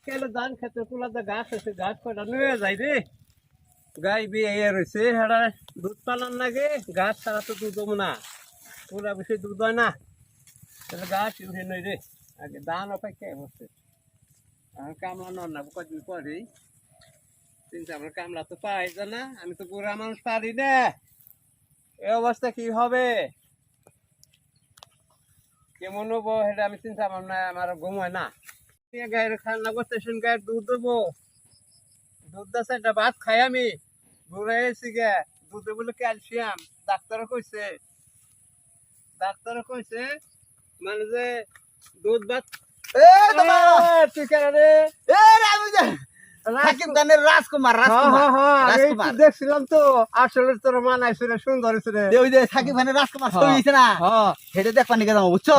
কেলে ধান খেতে কুলাতে গাছ আছে গাছ কটা নিয়ে যাই রে গাই বিয়ে রয়েছে হেরা দুধ পালান লাগে গাছ ছাড়া তো দুধ হবো না পুরা বেশি দুধ হয় না তাহলে গাছ উঠে নই রে আগে ধান অপেক্ষা বসছে আর কামলা নন না কদিন পরেই চিন্তা আমার কামলা তো পাই না আমি তো বুড়া মানুষ পারি না এ অবস্থা কি হবে কেমন হবো সেটা আমি চিন্তা ভাবনা আমার ঘুম হয় না গায়ের খান্না করতেছেন গায়ের দুধ দেবো দুধ দাস একটা ভাত খাই আমি ঘুরে এসেছি গে দুধে বলে ক্যালসিয়াম ডাক্তারও কইছে মানে যে দুধ ভাত তুই কেন রে দেখছিলাম তো আসলে তোর মানাইছে রে সুন্দর সাকিব খানের রাজকুমার ছবি হয়েছে না হেঁটে দেখবা নিকে যাবো বুঝছো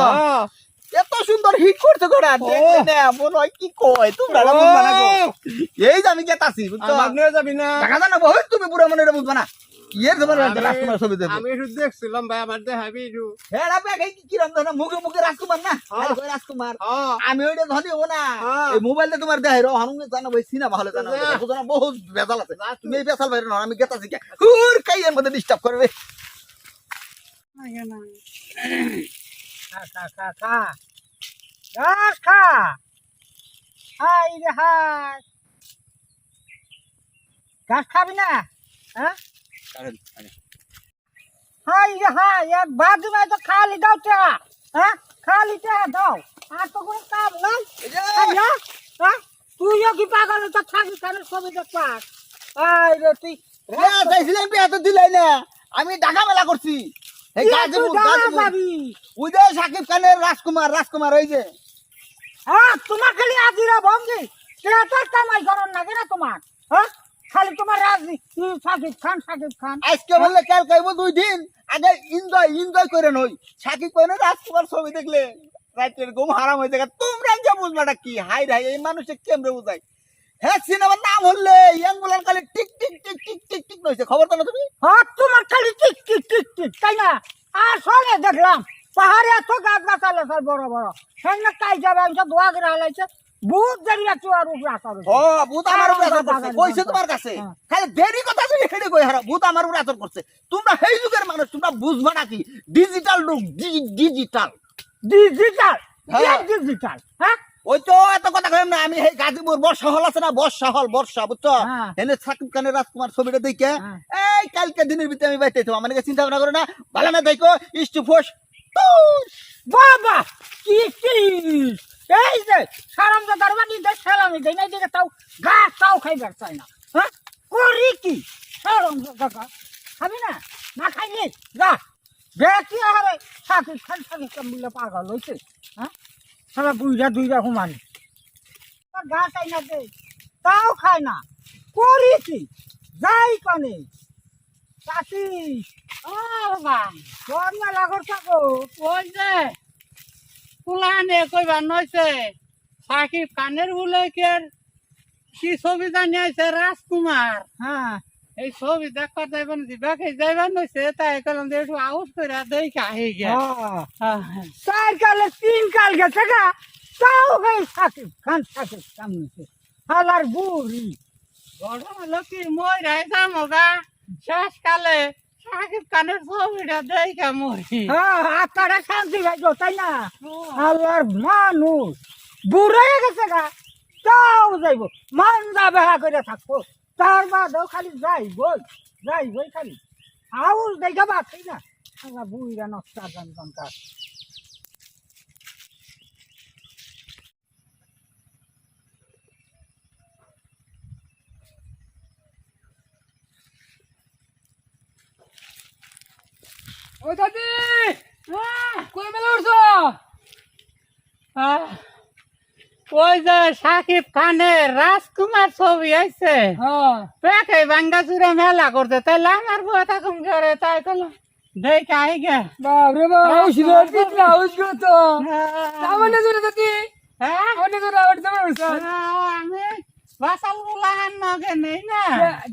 এত সুন্দর হিট করছে গোড়া মনে হয় কি কয় তোমরা এই যে আমি গেতাছি বুঝছো যাবি না টাকা জানো বহুত তুমি পুরো মনে বুঝবা না ইয়ের তোমার রাজকুমার ছবি দেবো আমি একটু দেখছিলাম ভাই আমার দেখাবি হ্যাঁ আপনি কিরম ধরো মুখে মুখে রাজকুমার না রাজকুমার আমি ওইটা ধনী হবো না এই মোবাইলটা তোমার দেখাই রো হানুকে জানো ভাই সিনেমা হলে জানো বহুত বেজাল আছে তুমি এই বেজাল বাইরে না আমি গেতাছি কে হুর কাইয়ের মধ্যে ডিস্টার্ব করবে ঘাস খাবি না হ্যাঁ হাই রে হাই এক বাজু নাই তো খালি দাও চা হ্যাঁ খালি চা দাও আর তো কোনো কাম নাই হ্যাঁ তুইও কি পাগল তো থাকি কেন ছবি দেখ পাস আই রে তুই চাইছিলাম বিয়া তো দিলাই না আমি ঢাকা মেলা করছি এই উদয় সাকিব খানের রাজকুমার ওই যে হ্যাঁ তোমার খালি আজিরা ভঙ্গি তোর কামাই করার লাগে না তোমার হ্যাঁ খালি তোমার রাজনীতি সাকিব খান আজকে বললে কাল কইব 2 দিন আগে এনজয় করে নই সাকিব খানের রাজকুমার ছবি দেখলে রাতের ঘুম হারাম হয়ে যায় তোমরা যে বুঝবাটা কি হাই রে এই মানুষে কেমনে বুঝাই হ্যাঁ সিনেমার নাম হলে ইয়াং বলার খালি টিক টিক টিক টিক টিক টিক নইছে খবর তো না তুমি হ্যাঁ তোমার খালি টিক টিক টিক টিক তাই না আর শোনে দেখলাম পাহাড়ে এত গাছ গাছালে সব বড় সেখানে কাই যাবে আমি সব দোয়া করে হালাইছে ভূত দেরি আছে আর উপরে আসর ও ভূত আমার উপরে আসর করছে কইছে তোমার কাছে খালি দেরি কথা তুমি হেডে কই হারা ভূত আমার উপরে আসর করছে তোমরা এই যুগের মানুষ তোমরা বুঝবা না কি ডিজিটাল যুগ ডিজিটাল হ্যাঁ ওই তো এত কথা কইম না আমি এই গাজীপুর বর্ষা হল আছে না বর্ষা বুঝছো এনে সাকিব খানের রাজকুমার ছবিটা দেখে এই কালকে দিনের ভিতরে আমি বাইতে মানে চিন্তা ভাবনা করো না ভালো না দেখো ইস্টুফোস বাবা কি এই যে সারাম যে দরবানি দেখ সালামি দেই নাই দিকে তাও গাছ তাও খাইবার চাই না হ্যাঁ করি কি সারাম কাকা খাবি না খাইলি যা দেখি আরে সাকিব খান বলে পাগল হইছে হ্যাঁ সারা দুইটা হুমানি গাছ খাই না দে তাও খায় না করি কি যাই কনে চাচি তোর না লাগর থাকো ওই যে পুলানে কইবার নইছে সাকিব খানের বলে কি ছবি জানি আছে রাজকুমার হ্যাঁ এই ছবি দেখবার যাইবেন দিবাকে যাইবার নইছে তাই কলম যে একটু আউট করে দেখে আহি গে চার কালে 3 কাল গেছে গা তাও ভাই সাকিব খান নিছে হালার বুড়ি ঘটনা হলো কি মই রাই যামগা শেষকালে সাকিব খানের ছবিটা দেখে মই আপনারা শান্তি ভাইগো তাই না আল্লাহর মানুষ বুড়ে গেছে গা তাও যাইব মান্দা বেহা করে থাকবো তার বাদেও খালি যাইবই খালি আউল দেখা বাকি না আমার বুড়িরা নষ্ট জানতাম ও দাদি কই মেলা উঠছো ওই যে সাকিব খানের রাজকুমার ছবি আইছে পেটে ভাঙ্গা চুরে মেলা করতে তাইলে আমার বউ থাকুন করে তাই কলো দেখে আই গে বাবরে তো সামনে জোরে দাদি হ্যাঁ অনেক জোরে আবার যাবে আমি বাসাল গুলাহান নগে নেই না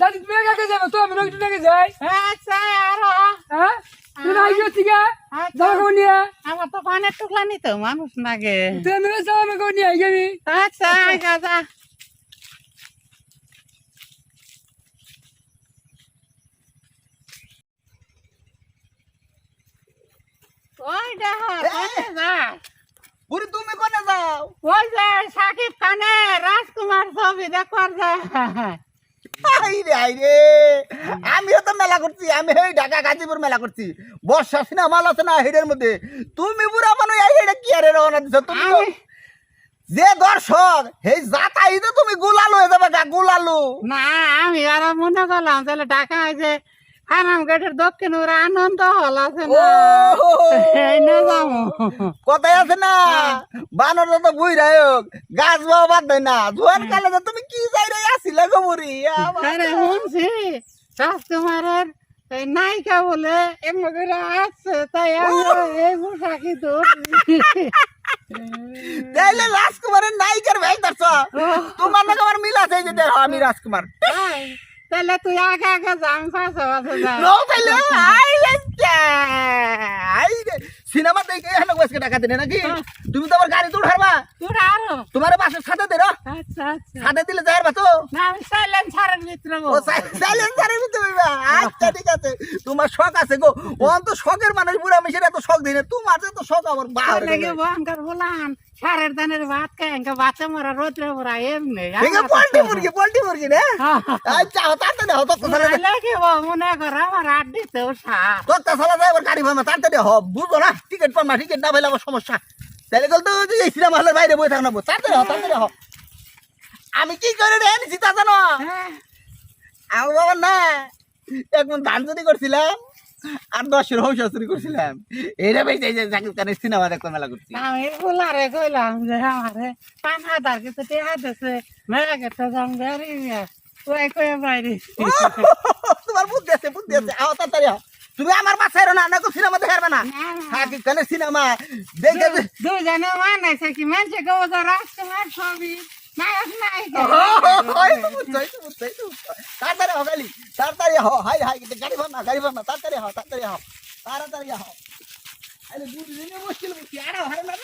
দাদি তুমি কাকে যাবে তো আমি একটু নাকি যাই আচ্ছা আরো হ্যাঁ তুমি আইছো ঠিক আছে যাও নিয়ে আমার তো পানের টুকলা নিতে মানুষ নাগে তুমি যাও আমি কোন নিয়ে আইগি আচ্ছা আচ্ছা ওই দেখো কোনে যা বুড়ি তুমি কোনে যাও ওই যে সাকিব খানের রাজকুমার ছবি দেখবার যায় আইরে আমিও তো মেলা করছি আমি এই ঢাকা গাজীপুর মেলা করছি বর্ষা সিনেমা হল আছে না হেডের মধ্যে তুমি বুড়া মানুষ এই হেডে কি আরে রওনা দিছো তুমি তো? যে দর্শক এই যাতাই তো তুমি গুলালো হয়ে যাবে গা গুলালো না আমি আর মনে করলাম তাহলে ঢাকা যে হারাম গেটের দক্ষিণ ওরা আনন্দ হল আছে না এই না যাবো কথাই আছে না বানর তো বুঝাই হোক গাছ বাবা বাদ দেয় না জোয়ান কালে তো তুমি কি যাই রে আসিলে গো বুড়ি আরে শুনছি রাজকুমারের এই নায়িকা বলে এমন করে আসছে তাই আমরা এই পোশাকি তো তাইলে রাজকুমারের নায়িকার ভাই ধরছ তোমার নাকি আমার মিল আছে এই যে দেখো আমি রাজকুমার তাহলে তুই আগে আগে যা আমি পাশে পাশে যা নো তাইলে আইলে সিনেমা দেখে এখানে বসে টাকা দিনে নাকি তুমি তো আমার গাড়ি তো উঠারবা তোর আরো তোমার বাসের সাথে দে আচ্ছা আচ্ছা সাথে দিলে যাই বাতো না আমি সাইলেন্সারের ভিতরে ও সাইলেন্সারের ভিতরে আচ্ছা ঠিক আছে তোমার শখ আছে গো ওন তো শখের মানুষ বুড়া মিশের এত শখ দিনে তোমার তো শখ আমার বাহার লাগে বঙ্কার বলান সারের দানের ভাত খায় এনকা বাচ্চা মরা রোদ্রে মরা এমনি ঠিক আছে পোল্ট্রি মুরগি না আচ্ছা তাড়াতাড়ি হতো কোথায় লাগে মনে কর আমার আড্ডিতেও সার তোরটা সালা যায় আবার গাড়ি ভাঙা তাড়াতাড়ি হ বুঝো না টিকিট পামা টিকিট না পাইলে আমার সমস্যা তাহলে গেল তো এই সিনেমা হলের বাইরে বই থাকবো তাড়াতাড়ি হ আমি কি করে রে নিছি তা জানো আমি বাবা না একদম ধান চুরি করছিলাম আর 10 রহস্য চুরি করছিলাম এইটা বেশি এই যে জাকির খানের সিনেমা দেখতে মেলা করছি আমি বলারে কইলাম যে আমারে 5,000 কিছু টেহা দিছে মেলা গেছে যাম বেরি ওই কই বাইরে তোমার বুদ্ধি আছে আও তাড়াতাড়ি আও তুমি আমার বাসায় না না সিনেমা দেখাবে না জাকির খানের সিনেমা দেখে দুজনে মানাইছে কি মানুষে কেউ রাজকুমার ছবি নায়ক নায়িকা তাড়াতাড়ি হ গালি তাড়াতাড়ি হ হাই গাড়ি ভাড় না তাড়াতাড়ি হ আরে দুদিনে মুশকিল বুঝছি আরে হারে না